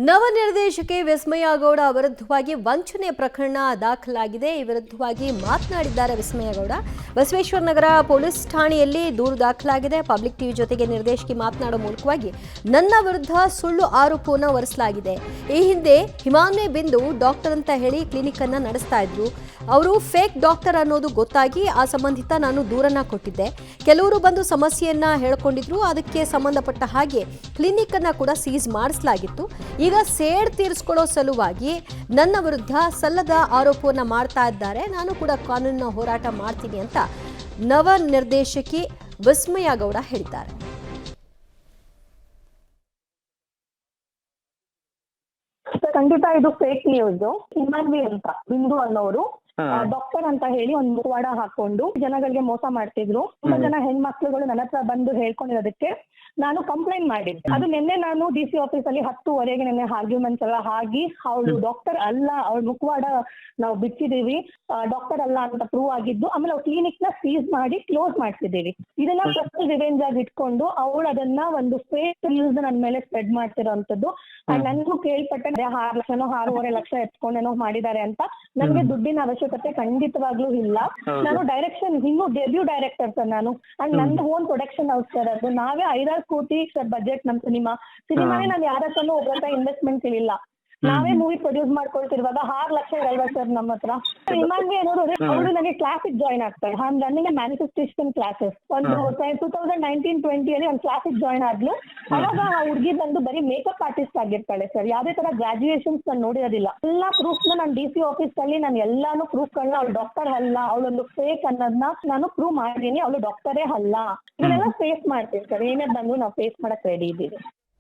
ನವ ನಿರ್ದೇಶಕಿ ವಿಸ್ಮಯ ಗೌಡ ವಿರುದ್ಧವಾಗಿ ವಂಚನೆ ಪ್ರಕರಣ ದಾಖಲಾಗಿದೆ. ಈ ವಿರುದ್ಧವಾಗಿ ಮಾತನಾಡಿದ್ದಾರೆ ವಿಸ್ಮಯ ಗೌಡ. ಬಸವೇಶ್ವರ ನಗರ ಪೊಲೀಸ್ ಠಾಣೆಯಲ್ಲಿ ದೂರು ದಾಖಲಾಗಿದೆ. ಪಬ್ಲಿಕ್ ಟಿವಿ ಜೊತೆಗೆ ನಿರ್ದೇಶಕಿ ಮಾತನಾಡುವ ಮೂಲಕವಾಗಿ ನನ್ನ ವಿರುದ್ಧ ಸುಳ್ಳು ಆರೋಪವನ್ನು ಹೊರಿಸಲಾಗಿದೆ. ಈ ಹಿಂದೆ ಹಿಮಾನ್ವೆ ಬಿಂದು ಡಾಕ್ಟರ್ ಅಂತ ಹೇಳಿ ಕ್ಲಿನಿಕ್ ಅನ್ನು ನಡೆಸ್ತಾ ಇದ್ರು. ಅವರು ಫೇಕ್ ಡಾಕ್ಟರ್ ಅನ್ನೋದು ಗೊತ್ತಾಗಿ ಆ ಸಂಬಂಧಿತ ನಾನು ದೂರನ್ನ ಕೊಟ್ಟಿದ್ದೆ. ಕೆಲವರು ಬಂದು ಸಮಸ್ಯೆಯನ್ನ ಹೇಳ್ಕೊಂಡಿದ್ರು. ಅದಕ್ಕೆ ಸಂಬಂಧಪಟ್ಟ ಹಾಗೆ ಕ್ಲಿನಿಕ್ ಅನ್ನ ಕೂಡ ಸೀಸ್ ಮಾಡಿಸಲಾಗಿತ್ತು. ಈಗ ಸೇಡ್ ತೀರಿಸಿಕೊಳ್ಳೋ ಸಲುವಾಗಿ ನನ್ನ ವಿರುದ್ಧ ಸಲ್ಲದ ಆರೋಪವನ್ನ ಮಾಡ್ತಾ ಇದ್ದಾರೆ. ನಾನು ಕೂಡ ಕಾನೂನಿನ ಹೋರಾಟ ಮಾಡ್ತೀನಿ ಅಂತ ನವ ನಿರ್ದೇಶಕಿ ವಿಸ್ಮಯ ಗೌಡ ಹೇಳಿದ್ದಾರೆ. ಖಂಡಿತ ಇದು ಫೇಕ್ ನ್ಯೂಸ್. ಹಿಮಾನ್ವಿ ಅಂತ ಬಿಂದು ಅನ್ನೋರು ಡಾಕ್ಟರ್ ಅಂತ ಹೇಳಿ ಒಂದು ಮುಖವಾಡ ಹಾಕೊಂಡು ಜನಗಳಿಗೆ ಮೋಸ ಮಾಡ್ತಿದ್ರು. ತುಂಬಾ ಜನ ಹೆಣ್ಮಕ್ಳುಗಳು ನನ್ನ ಹತ್ರ ಬಂದು ಹೇಳ್ಕೊಂಡಿರೋದಕ್ಕೆ ನಾನು ಕಂಪ್ಲೇಂಟ್ ಮಾಡಿದ್ದೆ. ಅದು ನಿನ್ನೆ ನಾನು DC ಆಫೀಸ್ ಅಲ್ಲಿ 10:00ವರೆಗೆ ನಿನ್ನೆ ಆರ್ಗ್ಯುಮೆಂಟ್ಸ್ ಎಲ್ಲ ಆಗಿ ಅವಳು ಡಾಕ್ಟರ್ ಅಲ್ಲ, ಅವಳ ಮುಖವಾಡ ನಾವು ಬಿಚ್ಚಿದೀವಿ, ಡಾಕ್ಟರ್ ಅಲ್ಲ ಅಂತ ಪ್ರೂವ್ ಆಗಿದ್ದು. ಆಮೇಲೆ ಅವ್ರ ಕ್ಲಿನಿಕ್ ನ ಸೀಸ್ ಮಾಡಿ ಕ್ಲೋಸ್ ಮಾಡ್ತಿದ್ದೀವಿ. ಇದನ್ನ ಪರ್ಸನಲ್ ರಿವೆಂಜ್ ಆಗಿ ಇಟ್ಕೊಂಡು ಅವಳು ಅದನ್ನ ಒಂದು ಫೇಕ್ ನ್ಯೂಸ್ ನನ್ನ ಮೇಲೆ ಸ್ಪ್ರೆಡ್ ಮಾಡ್ತಿರೋಂಥದ್ದು. ನನಗೂ ಕೇಳ್ಪಟ್ಟೆ 6 ಲಕ್ಷನೋ 6.5 ಲಕ್ಷ ಎತ್ಕೊಂಡೇನೋ ಮಾಡಿದ್ದಾರೆ ಅಂತ. ನನಗೆ ದುಡ್ಡಿನ ಅವಶ್ಯಕತೆ ಖಂಡಿತವಾಗ್ಲೂ ಇಲ್ಲ. ನಾನು ಡೈರೆಕ್ಷನ್ ಇನ್ನು ಡೆಬ್ಯೂ ಡೈರೆಕ್ಟರ್ ಸರ್ ನಾನು. ಅಂಡ್ ನಂದು ಓನ್ ಪ್ರೊಡಕ್ಷನ್ ಹೌಸ್ ಸರ್. ಅದು ನಾವೇ 5-6 ಕೋಟಿ ಸರ್ ಬಜೆಟ್ ನಮ್ ಸಿನಿಮಾನೇ ನಾನು ಯಾರ ಹತ್ರನೂ ಒಬ್ಬರ ಹತ್ರ ಇನ್ವೆಸ್ಟ್ಮೆಂಟ್ ಇಲ್ಲ. ನಾವೇ ಮೂವಿ ಪ್ರೊಡ್ಯೂಸ್ ಮಾಡ್ಕೊಳ್ತಿರುವಾಗ 6 ಲಕ್ಷ ಇರಲ್ವಾ ಸರ್ ನಮ್ಮ ಹತ್ರ. ಹಿಮಾನ್ವಿ ಅನ್ನೋರು ಅವರು ನನಗೆ ಕ್ಲಾಸಿಗೆ ಜಾಯ್ನ್ ಆಗ್ತಾರೆ. ರನ್ನಿಂಗ್ ಮ್ಯಾನಿಫೆಸ್ಟೇಷನ್ ಕ್ಲಾಸಸ್ ಒಂದು 2019-20 ಅಲ್ಲಿ ಒಂದು ಕ್ಲಾಸಿಗೆ ಜಾಯ್ನ್ ಆದ್ಲು. ಅವಾಗ ಆ ಹುಡುಗಿ ಬಂದು ಬರೀ ಮೇಕಪ್ ಆರ್ಟಿಸ್ಟ್ ಆಗಿರ್ತಾಳೆ ಸರ್. ಯಾವುದೇ ತರ ಗ್ರಾಜುಯೇಷನ್ಸ್ ನಾನು ನೋಡಿರೋದಿಲ್ಲ. ಎಲ್ಲಾ ಪ್ರೂಫ್ ನಾನು DC ಆಫೀಸ್ ಅಲ್ಲಿ ನಾನು ಎಲ್ಲಾನು ಪ್ರೂಫ್ ಗಳನ್ನ ಅವಳು ಡಾಕ್ಟರ್ ಅಲ್ಲ, ಅವಳೊಂದು ಫೇಕ್ ಅನ್ನೋದನ್ನ ನಾನು ಪ್ರೂವ್ ಮಾಡಿದೀನಿ. ಅವಳು ಡಾಕ್ಟರೇ ಅಲ್ಲ. ಇದನ್ನೆಲ್ಲ ಫೇಸ್ ಮಾಡ್ತೀನಿ ಸರ್. ಏನೇ ಬಂದು ನಾವು ಫೇಸ್ ಮಾಡಕ್ ರೆಡಿ ಇದ್ದೀವಿ.